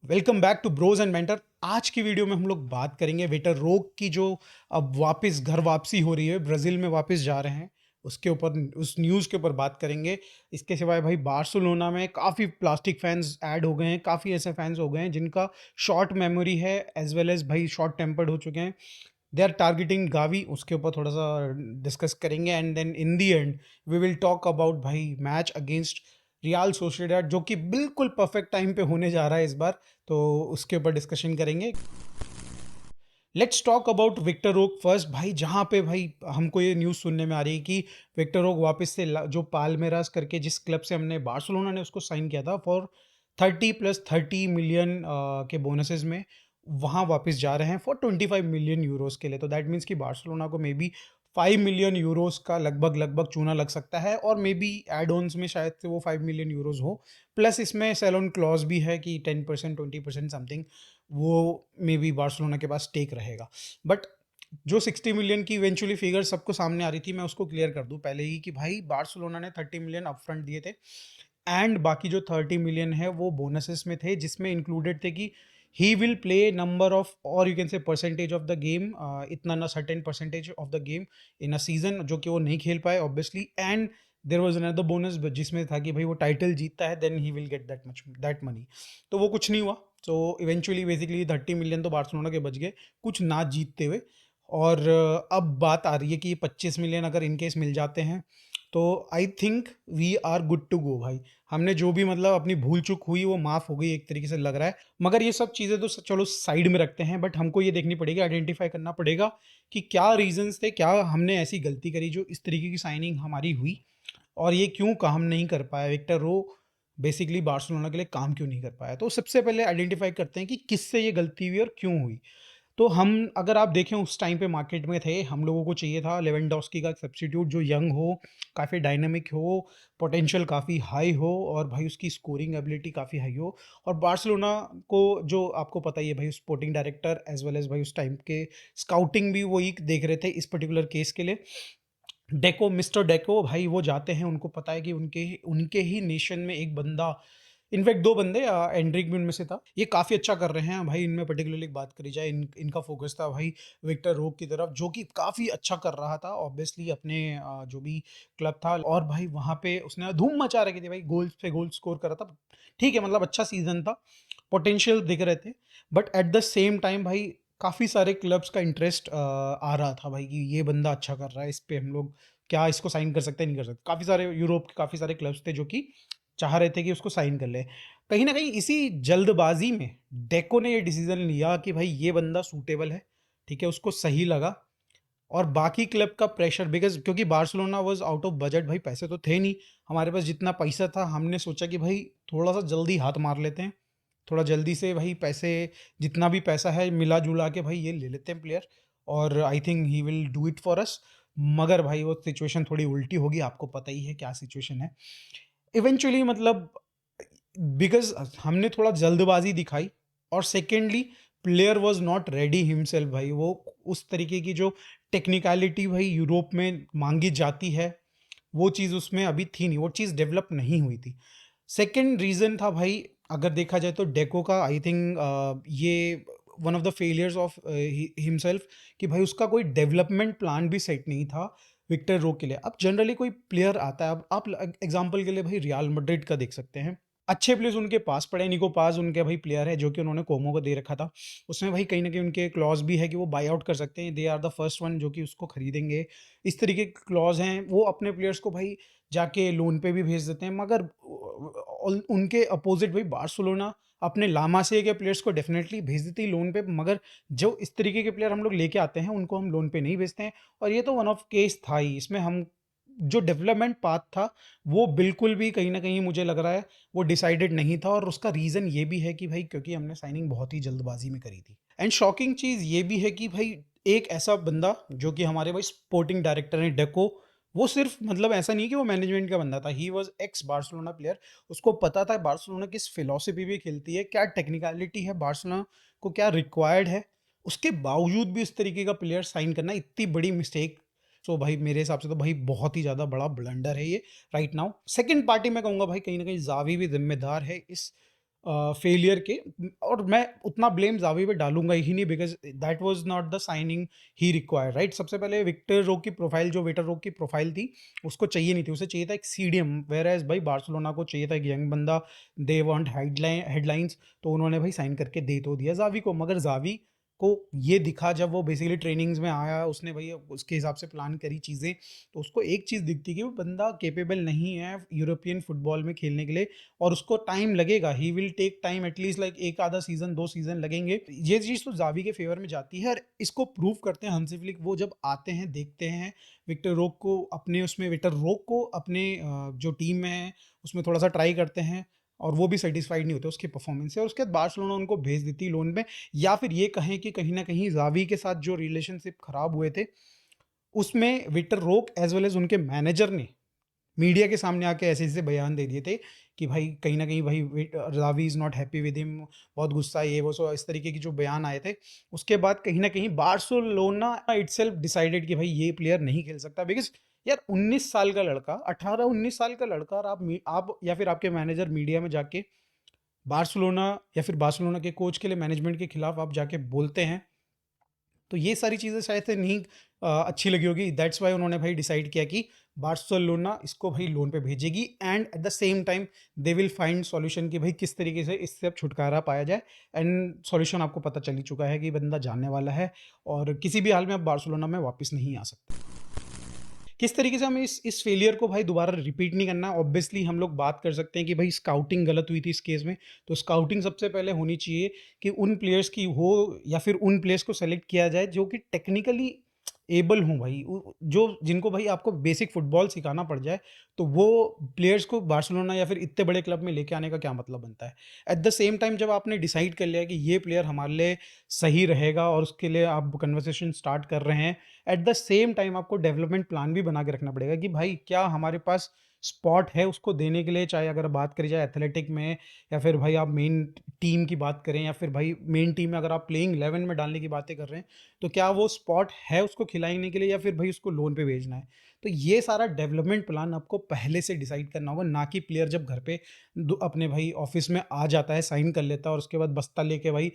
Welcome back to bros and mentor. आज की video में हम लोग बात करेंगे विक्टर रोक की जो अब वापस घर वापसी हो रही है, ब्राज़ील में वापस जा रहे हैं। उसके ऊपर उस न्यूज़ के ऊपर बात करेंगे। इसके सिवाय भाई बार्सिलोना में काफ़ी प्लास्टिक फैंस ऐड हो गए हैं, काफ़ी ऐसे फैंस हो गए हैं जिनका शॉर्ट मेमोरी है एज वेल एज भाई शॉर्ट टेम्पर्ड हो चुके हैं। दे आर टारगेटिंग गावी, उसके ऊपर थोड़ा सा डिस्कस करेंगे and then in the end we will talk about भाई मैच अगेंस्ट रियाल सोसिएडाड जो कि बिल्कुल परफेक्ट टाइम पे होने जा रहा है इस बार। तो उसके ऊपर डिस्कशन करेंगे। लेट्स टॉक अबाउट विक्टर ओक फर्स्ट भाई, जहाँ पे भाई हमको ये न्यूज़ सुनने में आ रही है कि विक्टर ओक वापस से जो पाल्मेरास करके जिस क्लब से हमने बार्सिलोना ने उसको साइन किया था फॉर 30 + 30 मिलियन के बोनसेस में, वहाँ वापस जा रहे हैं फॉर 25 मिलियन यूरोस के लिए। तो दैट मीन्स कि बार्सिलोना को मे बी 5 मिलियन यूरोस का लगभग लगभग चूना लग सकता है, और मे बी एड ऑन्स में शायद से वो 5 मिलियन यूरोस हो। प्लस इसमें सेलोन क्लॉज भी है कि 10% 20% समथिंग वो मे बी बार्सिलोना के पास टेक रहेगा। बट जो 60 मिलियन की इवेंचुअली फिगर सबको सामने आ रही थी, मैं उसको क्लियर कर दूं पहले ही कि भाई बार्सिलोना ने 30 मिलियन अपफ्रंट दिए थे एंड बाकी जो 30 मिलियन है वो बोनसेस में थे, जिसमें इंक्लूडेड थे कि he will play number of, और you can say percentage of the game, इतना ना certain percentage of the game in a season, जो कि वो नहीं खेल पाए obviously. And there was another bonus जिसमें था कि भाई वो टाइटल जीतता है then he will get that money. तो वो कुछ नहीं हुआ। सो इवेंचुअली बेसिकली 30 मिलियन तो बार्सिलोना के बच गए कुछ ना जीतते हुए। और अब बात आ रही है कि 25 मिलियन अगर इनकेस मिल जाते हैं तो I think we are good to go भाई। हमने जो भी मतलब अपनी भूल चूक हुई वो माफ़ हो गई एक तरीके से लग रहा है। मगर ये सब चीज़ें तो चलो साइड में रखते हैं, बट हमको ये देखनी पड़ेगी, आइडेंटिफाई करना पड़ेगा कि क्या रीजंस थे, क्या हमने ऐसी गलती करी जो इस तरीके की साइनिंग हमारी हुई, और ये क्यों काम नहीं कर पाया विक्टर रो, बेसिकली बार्सिलोना के लिए काम क्यों नहीं कर पाया। तो सबसे पहले आइडेंटिफाई करते हैं कि किससे ये गलती हुई और क्यों हुई। तो हम, अगर आप देखें उस टाइम पे मार्केट में थे, हम लोगों को चाहिए था लेवेंडोस्की का सब्स्टिट्यूट जो यंग हो, काफ़ी डायनामिक हो, पोटेंशियल काफ़ी हाई हो, और भाई उसकी स्कोरिंग एबिलिटी काफ़ी हाई हो। और बार्सिलोना को, जो आपको पता ही है भाई, sporting director as well as भाई उस टाइम के स्काउटिंग भी वही देख रहे थे इस पर्टिकुलर केस के लिए। डेको, मिस्टर डेको भाई वो जाते हैं, उनको पता है कि उनके उनके ही नेशन में एक बंदा, इनफैक्ट दो बंदे, एंड्रिक भी उनमें से था, ये काफ़ी अच्छा कर रहे हैं भाई। इनमें पर्टिकुलरली बात करी जाए, इनका फोकस था भाई विक्टर रोक की तरफ, जो कि काफ़ी अच्छा कर रहा था ऑब्वियसली अपने जो भी क्लब था। और भाई वहाँ पे उसने धूम मचा रखी थी भाई, गोल्स पे गोल स्कोर कर रहा था। ठीक है, मतलब अच्छा सीजन था, पोटेंशियल दिख रहे थे। But at the same time भाई काफ़ी सारे क्लब्स का इंटरेस्ट आ रहा था भाई कि ये बंदा अच्छा कर रहा है, इस पे हम लोग क्या इसको साइन कर सकते हैं, नहीं कर सकते। काफ़ी सारे यूरोप के काफ़ी सारे क्लब्स थे जो कि चाह रहे थे कि उसको साइन कर ले। कहीं ना कहीं इसी जल्दबाजी में डेको ने ये डिसीजन लिया कि भाई ये बंदा सूटेबल है, ठीक है, उसको सही लगा। और बाकी क्लब का प्रेशर, बिकॉज क्योंकि Barcelona was out of budget भाई, पैसे तो थे नहीं हमारे पास। जितना पैसा था हमने सोचा कि भाई थोड़ा सा जल्दी हाथ मार लेते हैं, थोड़ा जल्दी से भाई पैसे, जितना भी पैसा है मिला जुला के भाई ये ले लेते हैं प्लेयर, और I think he will do it for us. मगर भाई वो सिचुएशन थोड़ी उल्टी होगी, आपको पता ही है क्या सिचुएशन है इवेंचुअली, मतलब बिकॉज हमने थोड़ा जल्दबाजी दिखाई, और secondly player was not ready himself भाई। वो उस तरीके की जो टेक्निकलिटी भाई यूरोप में मांगी जाती है वो चीज़ उसमें अभी थी नहीं, वो चीज़ डेवलप नहीं हुई थी। सेकेंड रीज़न था भाई, अगर देखा जाए तो डेको का, आई थिंक ये one of the failures of himself, कि भाई उसका कोई डेवलपमेंट प्लान भी सेट नहीं था विक्टर रो के लिए। अब जनरली कोई प्लेयर आता है, अब आप एग्जांपल के लिए भाई रियल मैड्रिड का देख सकते हैं, अच्छे प्लेयर्स उनके पास पड़े, निको पास उनके भाई प्लेयर है जो कि उन्होंने कोमो को दे रखा था। उसमें भाई कहीं ना कहीं उनके क्लॉज भी है कि वो बाई आउट कर सकते हैं, they are the first one जो कि उसको खरीदेंगे, इस तरीके के क्लॉज हैं। वो अपने प्लेयर्स को भाई जाके लोन पे भी भेज देते हैं। मगर उनके अपोजिट भाई बार्सिलोना अपने लामासिया के प्लेयर्स को डेफिनेटली भेज देती है लोन पे, मगर जो इस तरीके के प्लेयर हम लोग लेके आते हैं उनको हम लोन पे नहीं भेजते हैं। और ये तो वन ऑफ केस था ही, इसमें हम जो डेवलपमेंट पाथ था वो बिल्कुल भी कहीं ना कहीं मुझे लग रहा है वो डिसाइडेड नहीं था। और उसका रीज़न ये भी है कि भाई क्योंकि हमने साइनिंग बहुत ही जल्दबाजी में करी थी। एंड शॉकिंग चीज़ ये भी है कि भाई एक ऐसा बंदा जो कि हमारे भाई स्पोर्टिंग डायरेक्टर हैं डेको, वो सिर्फ मतलब ऐसा नहीं कि वो मैनेजमेंट का बंदा था, he was x Barcelona player. उसको पता था बार्सिलोना किस फिलॉसफी भी खेलती है, क्या टेक्निकलिटी है, बार्सिलोना को क्या रिक्वायर्ड है। उसके बावजूद भी इस तरीके का प्लेयर साइन करना इतनी बड़ी मिस्टेक। सो भाई मेरे हिसाब से तो भाई बहुत ही ज़्यादा बड़ा ब्लंडर है ये राइट नाउ। सेकंड पार्टी मैं कहूँगा भाई कहीं ना कहीं जावी भी जिम्मेदार है इस फेलियर के। और मैं उतना ब्लेम ज़ावी पे डालूँगा ही नहीं, because that was not the signing he required, right? सबसे पहले विक्टर रोक की प्रोफ़ाइल, जो विक्टर रोक की प्रोफ़ाइल थी, उसको चाहिए नहीं थी, उसे चाहिए था एक सीडीएम, व्हेयरएज़ भाई बार्सिलोना को चाहिए था एक यंग बंदा, दे वांट हेडलाइंस, तो उन्होंने भाई साइन करके दे तो दिया ज़ावी को। मगर ज़ावी को ये दिखा जब वो बेसिकली ट्रेनिंग्स में आया, उसने भाई उसके हिसाब से प्लान करी चीज़ें, तो उसको एक चीज़ दिखती कि वो बंदा कैपेबल नहीं है यूरोपियन फुटबॉल में खेलने के लिए, और उसको टाइम लगेगा, he will take time, at least like एक आधा सीजन, 2 सीजन लगेंगे। ये चीज़ तो ज़ावी के फेवर में जाती है, और इसको प्रूव करते हैं हंसी फ्लिक। वो जब आते हैं, देखते हैं विक्टर रोक को अपने उसमें, विक्टर रोक को अपने जो टीम में है उसमें थोड़ा सा ट्राई करते हैं, और वो भी सेटिस्फाइड नहीं होते उसके परफॉर्मेंस से, और उसके बाद बार्सिलोना उनको भेज देती लोन पे। या फिर ये कहें कि कहीं ना कहीं ज़ावी के साथ जो रिलेशनशिप खराब हुए थे, उसमें विक्टर रोक एज वेल एज उनके मैनेजर ने मीडिया के सामने आके ऐसे ऐसे बयान दे दिए थे कि भाई कहीं ना कहीं भाई Ravi is not happy with him, बहुत गुस्सा है, ये वो, सो इस तरीके की जो बयान आए थे। उसके बाद कहीं ना कहीं बार्सिलोना इटसेल्फ डिसाइडेड कि भाई ये प्लेयर नहीं खेल सकता, बिकॉज यार 19 साल का लड़का, 18-19 साल का लड़का, और आप या फिर आपके मैनेजर मीडिया में जाके बार्सिलोना या फिर बार्सिलोना के कोच के लिए, मैनेजमेंट के खिलाफ आप जाके बोलते हैं, तो ये सारी चीज़ें शायद से नहीं अच्छी लगी होगी। दैट्स वाई उन्होंने भाई डिसाइड किया कि बार्सिलोना इसको भाई लोन पे भेजेगी, and at the same time they will find solution कि भाई किस तरीके से इससे अब छुटकारा पाया जाए। एंड सॉल्यूशन आपको पता चल ही चुका है कि बंदा जानने वाला है, और किसी भी हाल में अब बार्सिलोना में वापस नहीं आ सकता। किस तरीके से हमें इस फेलियर को भाई दोबारा रिपीट नहीं करना है, ऑब्वियसली हम लोग बात कर सकते हैं कि भाई स्काउटिंग गलत हुई थी इस केस में। तो स्काउटिंग सबसे पहले होनी चाहिए कि उन प्लेयर्स की हो, या फिर उन प्लेयर्स को सेलेक्ट किया जाए जो कि टेक्निकली एबल हों भाई, जो जिनको भाई आपको बेसिक फुटबॉल सिखाना पड़ जाए, तो वो प्लेयर्स को बार्सिलोना या फिर इतने बड़े क्लब में लेके आने का क्या मतलब बनता है। एट द सेम टाइम जब आपने डिसाइड कर लिया कि ये प्लेयर हमारे लिए सही रहेगा, और उसके लिए आप कन्वर्सेशन स्टार्ट कर रहे हैं, एट द सेम टाइम आपको डेवलपमेंट प्लान भी बना के रखना पड़ेगा कि भाई क्या हमारे पास स्पॉट है उसको देने के लिए, चाहे अगर बात करी जाए एथलेटिक में, या फिर भाई आप मेन टीम की बात करें, या फिर भाई मेन टीम में अगर आप प्लेइंग 11 में डालने की बातें कर रहे हैं, तो क्या वो स्पॉट है उसको खिलाने के लिए, या फिर भाई उसको लोन पे भेजना है। तो ये सारा डेवलपमेंट प्लान आपको पहले से डिसाइड करना होगा, ना कि प्लेयर जब घर पे अपने भाई ऑफिस में आ जाता है, साइन कर लेता है, और उसके बाद बस्ता लेके भाई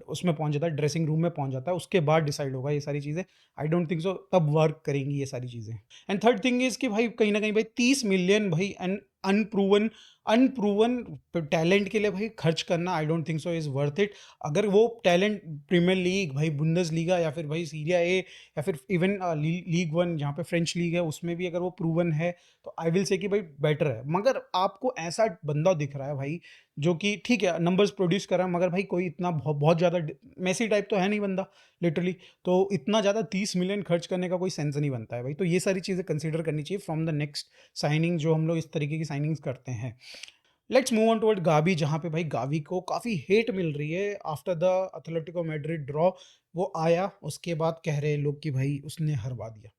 उसमें पहुंच जाता है, ड्रेसिंग रूम में पहुंच जाता है, उसके बाद डिसाइड होगा ये सारी चीज़ें। आई डोंट थिंक सो तब वर्क करेंगी ये सारी चीज़ें। एंड थर्ड थिंग इज कि भाई कहीं ना कहीं भाई 30 मिलियन भाई एंड अनप्रूवन अनप्रूवन टैलेंट के लिए भाई खर्च करना, I don't think so is worth it. अगर वो टैलेंट प्रीमियर लीग, भाई बुंदस लीगा, या फिर भाई सीरिया ए, या फिर इवन लीग वन जहाँ पे फ्रेंच लीग है, उसमें भी अगर वो प्रूवन है, तो आई विल से कि भाई बेटर है। मगर आपको ऐसा बंदा दिख रहा है भाई, जो कि ठीक है नंबर्स प्रोड्यूस कर रहा है, मगर भाई कोई इतना बहुत ज़्यादा मेसी टाइप तो है नहीं बंदा, लिटरली। तो इतना ज़्यादा 30 मिलियन खर्च करने का कोई सेंस नहीं बनता है भाई। तो ये सारी चीज़ें कंसीडर करनी चाहिए फ्रॉम द नेक्स्ट साइनिंग, जो हम लोग इस तरीके की साइनिंग्स करते हैं। Let's move on toward Gavi, जहाँ पे भाई गावी को काफ़ी हेट मिल रही है after the Atletico Madrid draw. वो आया, उसके बाद कह रहे लोग कि भाई उसने हरवा दिया।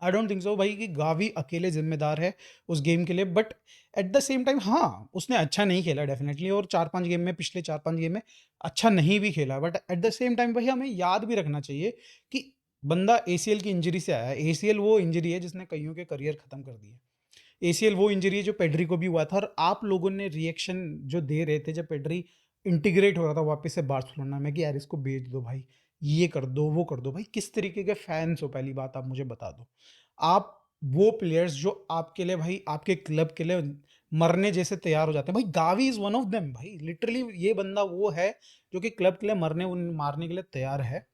आई डोंट थिंक सो भाई कि गावी अकेले जिम्मेदार है उस गेम के लिए, but at the same time हाँ, उसने अच्छा नहीं खेला डेफिनेटली, और 4-5 गेम में, पिछले 4-5 गेम में अच्छा नहीं भी खेला, but at the same time भाई हमें याद भी रखना चाहिए कि बंदा एसीएल की इंजरी से आया है। एसीएल वो इंजरी है जिसने कईयों के करियर खत्म कर दिए। एसीएल वो इंजरी है जो पेड्री को भी हुआ था, और आप लोगों ने रिएक्शन जो दे रहे थे जब पेड्री इंटीग्रेट हो रहा था वापस से बार्सिलोना में, कि यार इसको बेच दो भाई, ये कर दो, वो कर दो। भाई किस तरीके के फैंस हो, पहली बात आप मुझे बता दो। आप वो प्लेयर्स जो आपके लिए भाई, आपके क्लब के लिए मरने जैसे तैयार हो जाते हैं, भाई Gavi is one of them भाई, लिटरली ये बंदा वो है जो कि क्लब के लिए मारने के लिए तैयार है,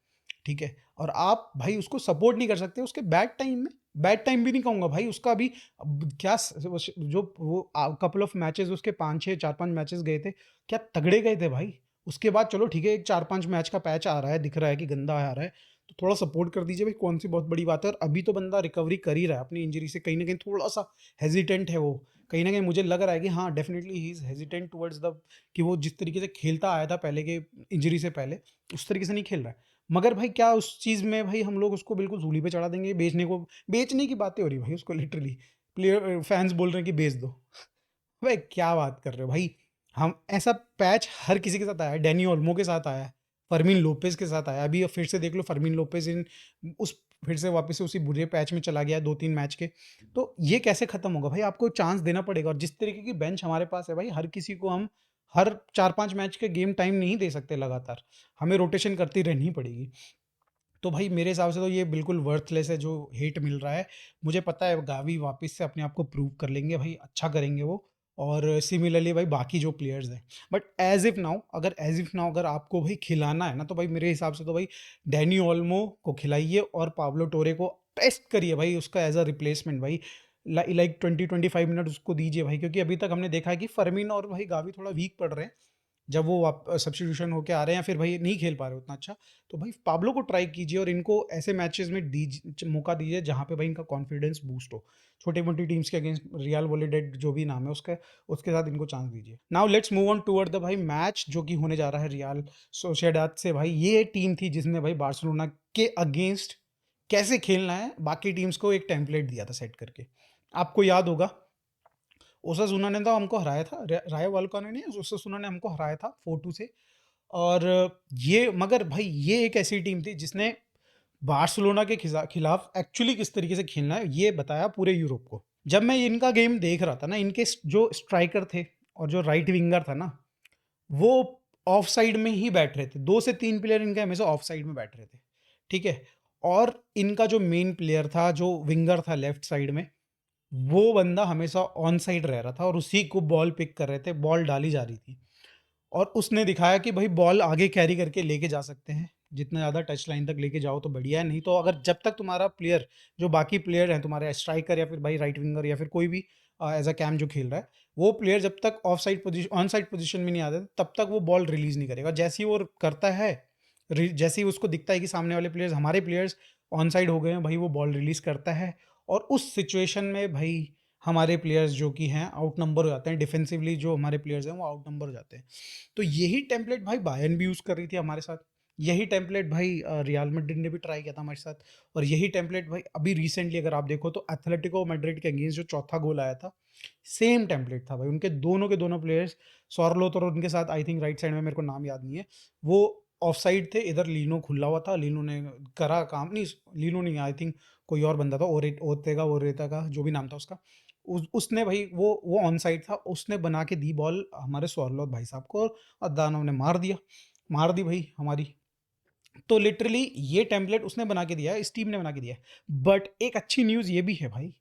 ठीक है। और आप भाई उसको सपोर्ट नहीं कर सकते उसके बैड टाइम में। बैड टाइम भी नहीं कहूंगा भाई उसका भी, अब क्या जो वो कपल ऑफ मैचेस उसके 5-6 4-5 मैचेस गए थे, क्या तगड़े गए थे भाई। उसके बाद चलो ठीक है, एक 4-5 मैच का पैच आ रहा है, दिख रहा है कि गंदा आ रहा है, तो थोड़ा सपोर्ट कर दीजिए भाई, कौन सी बहुत बड़ी बात है। और अभी तो बंदा रिकवरी कर ही रहा है अपनी इंजरी से, कहीं ना कहीं थोड़ा सा हेजिटेंट है वो, कहीं ना कहीं मुझे लग रहा है कि हाँ definitely he is hesitant towards the, कि वो जिस तरीके से खेलता आया था पहले के इंजरी से पहले, उस तरीके से नहीं खेल रहा है। मगर भाई क्या उस चीज़ में भाई हम लोग उसको बिल्कुल सूली पे चढ़ा देंगे, बेचने की बातें हो रही भाई उसको, लिटरली प्लेयर फैंस बोल रहे हैं कि बेच दो। भाई क्या बात कर रहे हो भाई। हम ऐसा पैच हर किसी के साथ आया है, डैनी ओल्मो के साथ आया है, फर्मीन लोपेज के साथ आया, अभी फिर से देख लो फर्मीन लोपेज इन उस फिर से वापस से उसी बुरे पैच में चला गया 2-3 मैच के। तो ये कैसे खत्म होगा भाई, आपको चांस देना पड़ेगा। और जिस तरीके की बेंच हमारे पास है भाई, हर किसी को हम हर 4-5 मैच के गेम टाइम नहीं दे सकते लगातार, हमें रोटेशन करती रहनी पड़ेगी। तो भाई मेरे हिसाब से तो ये बिल्कुल वर्थलेस है जो हेट मिल रहा है। मुझे पता है गावी वापस से अपने आप को प्रूव कर लेंगे भाई, अच्छा करेंगे वो, और सिमिलरली भाई बाकी जो प्लेयर्स हैं। बट एज़ इफ नाउ अगर आपको भाई खिलाना है ना, तो भाई मेरे हिसाब से तो भाई डैनी ओल्मो को खिलाइए और पाब्लो टोरे को टेस्ट करिए भाई उसका एज़ अ रिप्लेसमेंट भाई। लाइक 20-25 मिनट उसको दीजिए भाई, क्योंकि अभी तक हमने देखा है कि फर्मिन और भाई गावी थोड़ा वीक पड़ रहे हैं। जब वो सब्स्टिट्यूशन होके आ रहे हैं या फिर भाई नहीं खेल पा रहे उतना अच्छा, तो भाई पाब्लो को ट्राई कीजिए और इनको ऐसे मैचेस में मौका दीजिए जहाँ पे भाई इनका कॉन्फिडेंस बूस्ट हो। छोटी मोटी टीम्स के अगेंस्ट रियल वोलेडेड जो भी नाम है उसका, उसके साथ इनको चांस दीजिए। Now let's move on toward the भाई मैच जो कि होने जा रहा है रियल सोसिएडाद से। भाई ये टीम थी जिसने भाई बार्सिलोना के अगेंस्ट कैसे खेलना है बाकी टीम्स को एक टेम्पलेट दिया था सेट करके। आपको याद होगा ओसासुना ने तो हमको हराया था, रायो वालकानो ने ओसासुना ने हमको हराया था 4-2 से। और ये मगर भाई ये एक ऐसी टीम थी जिसने बार्सिलोना के खिलाफ एक्चुअली किस तरीके से खेलना है ये बताया पूरे यूरोप को। जब मैं इनका गेम देख रहा था ना, इनके जो स्ट्राइकर थे और जो राइट विंगर था ना, वो ऑफ साइड में ही बैठ रहे थे। 2 से 3 प्लेयर इनके हमेशा ऑफ साइड में बैठ रहे थे, ठीक है। और इनका जो मेन प्लेयर था, जो विंगर था लेफ्ट साइड में, वो बंदा हमेशा ऑन साइड रह रहा था और उसी को बॉल पिक कर रहे थे, बॉल डाली जा रही थी। और उसने दिखाया कि भाई बॉल आगे कैरी करके लेके जा सकते हैं, जितना ज़्यादा टच लाइन तक लेके जाओ तो बढ़िया है। नहीं तो अगर जब तक तुम्हारा प्लेयर, जो बाकी प्लेयर हैं तुम्हारे स्ट्राइकर या फिर भाई राइट विंगर या फिर कोई भी एज अ कैम जो खेल रहा है, वो प्लेयर जब तक of side position on side position में नहीं आता तब तक वो बॉल रिलीज नहीं करेगा। जैसे ही वो करता है, जैसे ही उसको दिखता है कि सामने वाले प्लेयर्स, हमारे प्लेयर्स ऑन साइड हो गए हैं, भाई वो बॉल रिलीज करता है। और उस सिचुएशन में भाई हमारे प्लेयर्स जो कि हैं आउट नंबर हो जाते हैं, डिफेंसिवली जो हमारे प्लेयर्स हैं वो आउट नंबर हो जाते हैं। तो यही टेम्पलेट भाई बायर्न भी यूज़ कर रही थी हमारे साथ, यही टेम्पलेट भाई रियल मैड्रिड ने भी ट्राई किया था हमारे साथ, और यही टेम्पलेट भाई अभी रिसेंटली अगर आप देखो तो एथलेटिको मैड्रिड के अगेंस्ट जो चौथा गोल आया था, सेम टेम्पलेट था भाई। उनके दोनों के दोनों प्लेयर्स, सॉर्लोथ और उनके साथ आई थिंक राइट साइड में, मेरे को नाम याद नहीं है, वो ऑफ साइड थे। इधर लीनो खुला हुआ था, लीनो ने करा काम, नहीं लीनो नहीं, आई थिंक कोई और बंदा था, ओरेगा ओरेता का जो भी नाम था उसका, उसने भाई वो ऑन साइड था, उसने बना के दी बॉल हमारे सॉर्लोथ भाई साहब को, और दानव ने मार दी भाई हमारी। तो लिटरली ये टेम्पलेट उसने बना के दिया है, इस टीम ने बना के दिया है। बट एक अच्छी न्यूज़ ये भी है भाई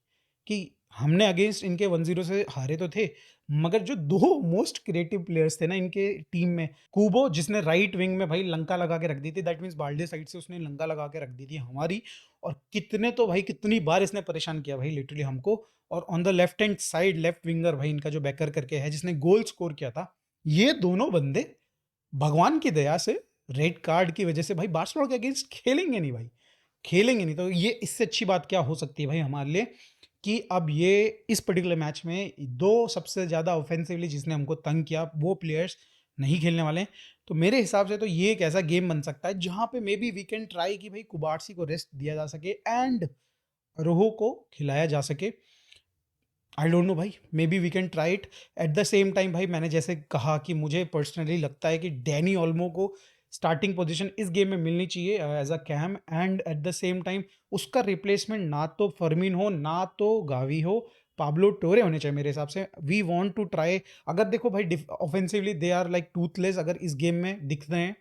कि हमने अगेंस्ट इनके 1-0 से हारे तो थे, मगर जो दो मोस्ट क्रिएटिव प्लेयर्स थे ना इनके टीम में, कूबो जिसने राइट विंग में भाई लंका लगा के रख दी थी, दैट मीन्स बाल्डे साइड से उसने लंका लगा के रख दी थी हमारी। और कितने तो भाई कितनी बार इसने परेशान किया भाई लिटरली हमको। और on the left hand side left winger भाई इनका जो बैकर करके है जिसने गोल स्कोर किया था, ये दोनों बंदे भगवान की दया से रेड कार्ड की वजह से भाई बार्सिलोना के अगेंस्ट खेलेंगे नहीं भाई, खेलेंगे नहीं। तो ये इससे अच्छी बात क्या हो सकती है भाई हमारे लिए, कि अब ये इस पर्टिकुलर मैच में दो सबसे ज़्यादा ऑफेंसिवली जिसने हमको तंग किया वो प्लेयर्स नहीं खेलने वाले हैं। तो मेरे हिसाब से तो ये एक ऐसा गेम बन सकता है जहाँ पे maybe we can try कि भाई कुबार्सी को रेस्ट दिया जा सके एंड रोहो को खिलाया जा सके। आई डोंट नो भाई, maybe we can try it. At the same time भाई मैंने जैसे कहा कि मुझे पर्सनली लगता है कि डैनी ओल्मो को स्टार्टिंग पोजीशन इस गेम में मिलनी चाहिए as a CAM, and at the same time उसका रिप्लेसमेंट ना तो फर्मिन हो ना तो गावी हो, पाब्लो टोरे होने चाहिए मेरे हिसाब से। वी वांट टू ट्राई, अगर देखो भाई offensively they are like toothless, अगर इस गेम में दिख रहे हैं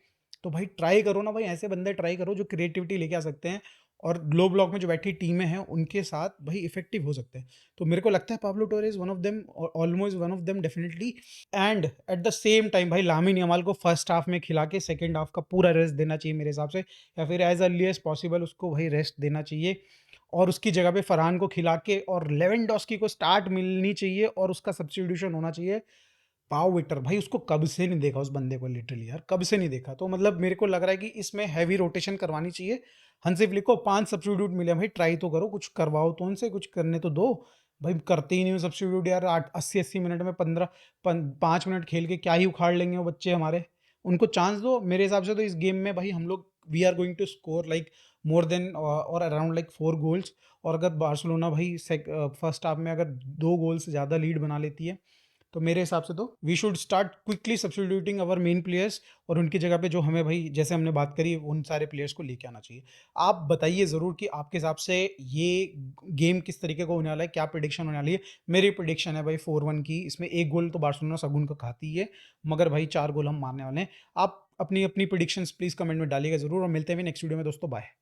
तो भाई ट्राई करो ना भाई, ऐसे बंदे ट्राई करो जो क्रिएटिविटी लेके आ सकते हैं और लो ब्लॉक में जो बैठी टीमें हैं उनके साथ भाई इफेक्टिव हो सकते हैं। तो मेरे को लगता है पाब्लो टोरे is one of them, almost one of them definitely. And at the same time भाई लामिन यमाल को फर्स्ट हाफ में खिला के सेकंड हाफ का पूरा रेस्ट देना चाहिए मेरे हिसाब से, या फिर एज अर्ली एज पॉसिबल उसको भाई रेस्ट देना चाहिए। और उसकी जगह पे फरहान को खिला के और लेवेंडोस्की को स्टार्ट मिलनी चाहिए और उसका सब्स्टिट्यूशन होना चाहिए पाव विटर। भाई उसको कब से नहीं देखा उस बंदे को, लिटरली यार कब से नहीं देखा। तो मतलब मेरे को लग रहा है कि इसमें हैवी रोटेशन करवानी चाहिए। हंसी फ्लिक को 5 सब्स्टिट्यूट मिले भाई, ट्राई तो करो, कुछ करवाओ तो उनसे, कुछ करने तो दो भाई। करते ही नहीं हो सब्स्टिट्यूट यार, 80-80 मिनट में 5 मिनट खेल के क्या ही उखाड़ लेंगे वो बच्चे हमारे। उनको चांस दो। मेरे हिसाब से तो इस गेम में भाई हम लोग we are going to score like more than और अराउंड लाइक 4 गोल्स। और अगर बार्सिलोना भाई फर्स्ट हाफ में अगर 2 गोल से ज़्यादा लीड बना लेती है तो मेरे हिसाब से तो we should start quickly substituting our main players, और उनकी जगह पे जो हमें भाई जैसे हमने बात करी उन सारे प्लेयर्स को लेके आना चाहिए। आप बताइए ज़रूर कि आपके हिसाब से ये गेम किस तरीके का होने वाला है, क्या प्रेडिक्शन होने वाली है? मेरी प्रेडिक्शन है भाई 4-1 की, इसमें 1 गोल तो बार्सिलोना शगुन का खाती है, मगर भाई 4 गोल हम मारने वाले हैं। आप अपनी-अपनी प्रेडिक्शंस प्लीज़ कमेंट में डालिएगा ज़रूर, और मिलते हैं नेक्स्ट वीडियो में दोस्तों, बाय।